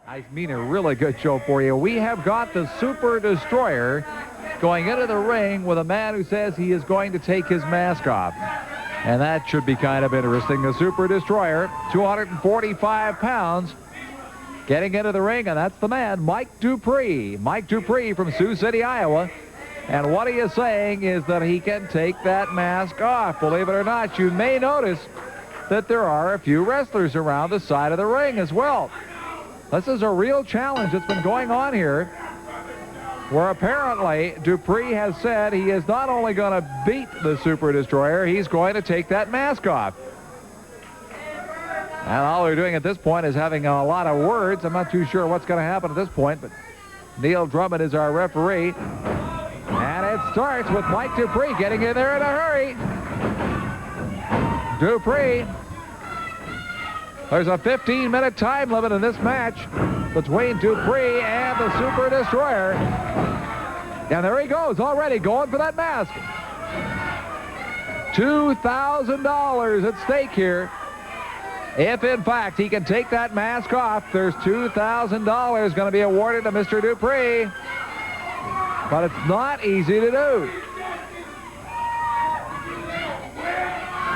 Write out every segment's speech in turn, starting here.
I mean, a really good show for you. We have got the Super Destroyer going into the ring with a man who says he is going to take his mask off. And that should be kind of interesting. The Super Destroyer, 245 pounds, getting into the ring, and that's the man, Mike Dupree. Mike Dupree from Sioux City, Iowa. And what he is saying is that he can take that mask off. Believe it or not, you may notice that there are a few wrestlers around the side of the ring as well. This is a real challenge that's been going on here, where apparently Dupree has said he is not only going to beat the Super Destroyer, he's going to take that mask off. And all they're doing at this point is having a lot of words. I'm not too sure what's going to happen at this point, but Neil Drummond is our referee. And it starts with Mike Dupree getting in there in a hurry. Dupree. There's a 15-minute time limit in this match between Dupree and the Super Destroyer. And there he goes, already going for that mask. $2,000 at stake here. If, in fact, he can take that mask off, there's $2,000 going to be awarded to Mr. Dupree. But it's not easy to do.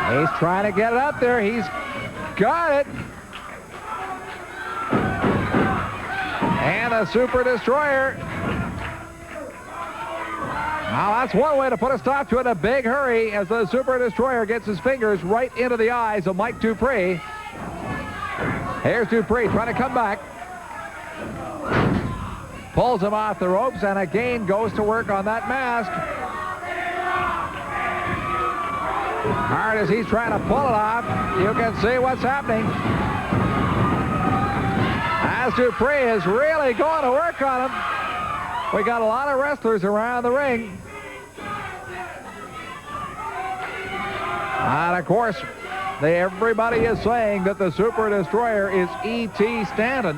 He's trying to get it up there. He's got it. And the Super Destroyer. Now that's one way to put a stop to it in a big hurry as the Super Destroyer gets his fingers right into the eyes of Mike Dupree. Here's Dupree trying to come back. Pulls him off the ropes and again goes to work on that mask. Hard as he's trying to pull it off, you can see what's happening. As Dupree is really going to work on him. We got a lot of wrestlers around the ring. And of course, everybody is saying that the Super Destroyer is E.T. Stanton,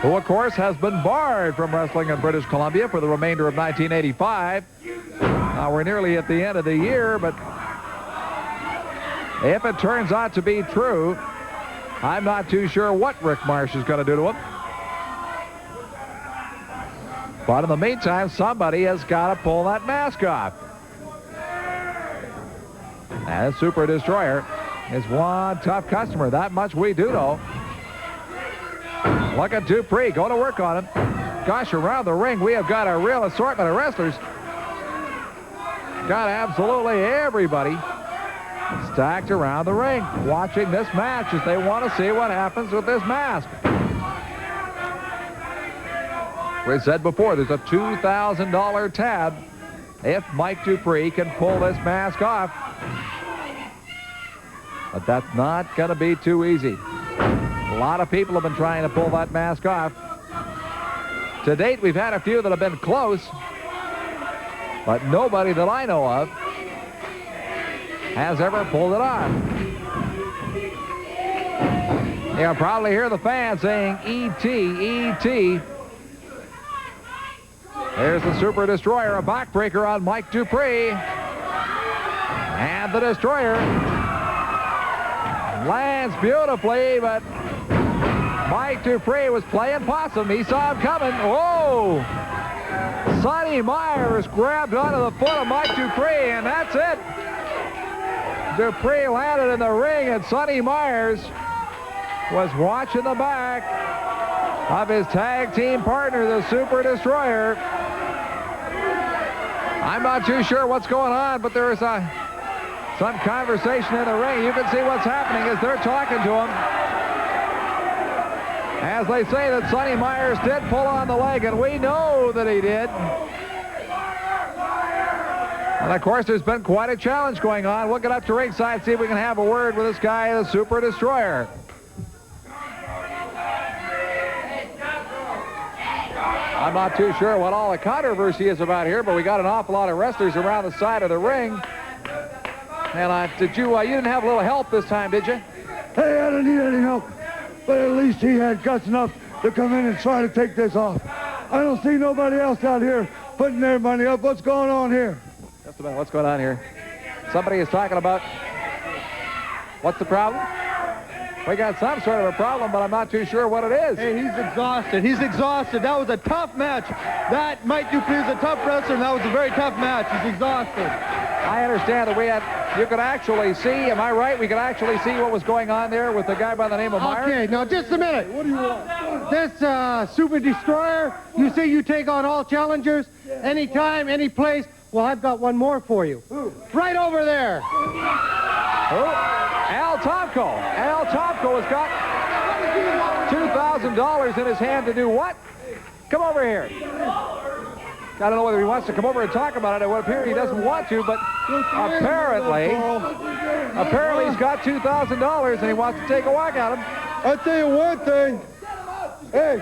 who of course has been barred from wrestling in British Columbia for the remainder of 1985. We're nearly at the end of the year, but if it turns out to be true, I'm not too sure what Rick Marsh is going to do to him. But in the meantime, somebody has got to pull that mask off. And Super Destroyer is one tough customer. That much we do know. Look at Dupree going to work on him. Gosh, around the ring, we have got a real assortment of wrestlers. Got absolutely everybody stacked around the ring, watching this match as they want to see what happens with this mask. We said before, there's a $2,000 tab if Mike Dupree can pull this mask off. But that's not going to be too easy. A lot of people have been trying to pull that mask off. To date, we've had a few that have been close, but nobody that I know of has ever pulled it off. You'll probably hear the fans saying, E.T., E.T. There's the Super Destroyer, a backbreaker on Mike Dupree. And the Destroyer lands beautifully, but Mike Dupree was playing possum. He saw him coming. Whoa! Sonny Myers grabbed onto the foot of Mike Dupree, and that's it. Dupree landed in the ring, and Sonny Myers was watching the back of his tag team partner, the Super Destroyer. I'm not too sure what's going on, but there is some conversation in the ring. You can see what's happening as they're talking to him. As they say that Sonny Myers did pull on the leg, and we know that he did. And of course, there's been quite a challenge going on. We'll get up to ringside, see if we can have a word with this guy, the Super Destroyer. I'm not too sure what all the controversy is about here, but we got an awful lot of wrestlers around the side of the ring. And you didn't have a little help this time, did you? Hey, I don't need any help. But at least he had guts enough to come in and try to take this off. I don't see nobody else out here putting their money up. What's going on here? Just about what's going on here. Somebody is talking about, what's the problem? We got some sort of a problem, but I'm not too sure what it is. Hey, he's exhausted. He's exhausted. That was a tough match. That Mike Dupree is a tough wrestler, and that was a very tough match. He's exhausted. I understand that you could actually see, am I right? We could actually see what was going on there with the guy by the name of Myers. Okay, now just a minute. What do you want? This Super Destroyer, you say you take on all challengers, anytime, any place. Well, I've got one more for you. Right over there. Al Tomko. Al Tomko has got $2,000 in his hand to do what? Come over here. I don't know whether he wants to come over and talk about it. It would appear he doesn't want to, but apparently he's got $2,000 and he wants to take a whack at him. I'll tell you one thing. Hey,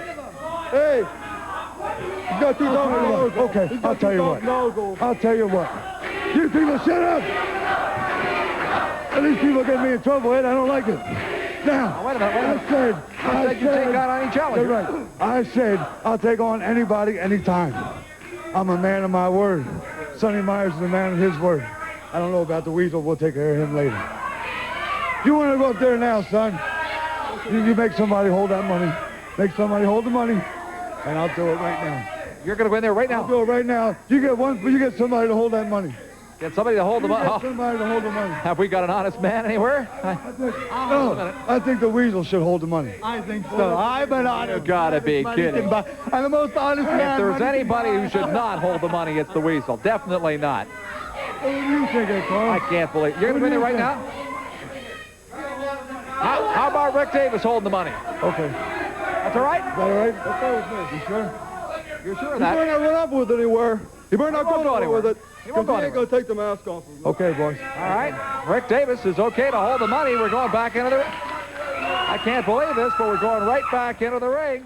you got $2,000. Okay, I'll tell you what. I'll tell you what. You people shut up. These people get me in trouble, Ed. I don't like it. Now, Wait a minute. I said you take on any challenger. You're right. I said I'll take on anybody, anytime. I'm a man of my word. Sonny Myers is a man of his word. I don't know about the Weasel. We'll take care of him later. You want to go up there now, son? You make somebody hold that money. Make somebody hold the money, and I'll do it right now. You're going to go in there right now? I'll do it right now. You get somebody to hold that money. Get somebody to hold the money. Get somebody to hold the money. Have we got an honest man anywhere? I think the Weasel should hold the money. I think so. I'm an honest. You gotta be kidding. I'm the most honest man. If there's anybody who should not hold the money, it's the Weasel. Definitely not. What do you think, Carl? I can't believe it. You're going to go in there right now? How about Rick Davis holding the money? Okay. That's all right? Is that all right? Okay with me. You sure? You're sure of You that? better not run up with it anywhere. You better not won't go go anywhere with anywhere. it. He won't go Because he ain't going to take the mask off of him. Okay, boys. All right. Rick Davis is okay to hold the money. We're going back into the ring. I can't believe this, but we're going right back into the ring.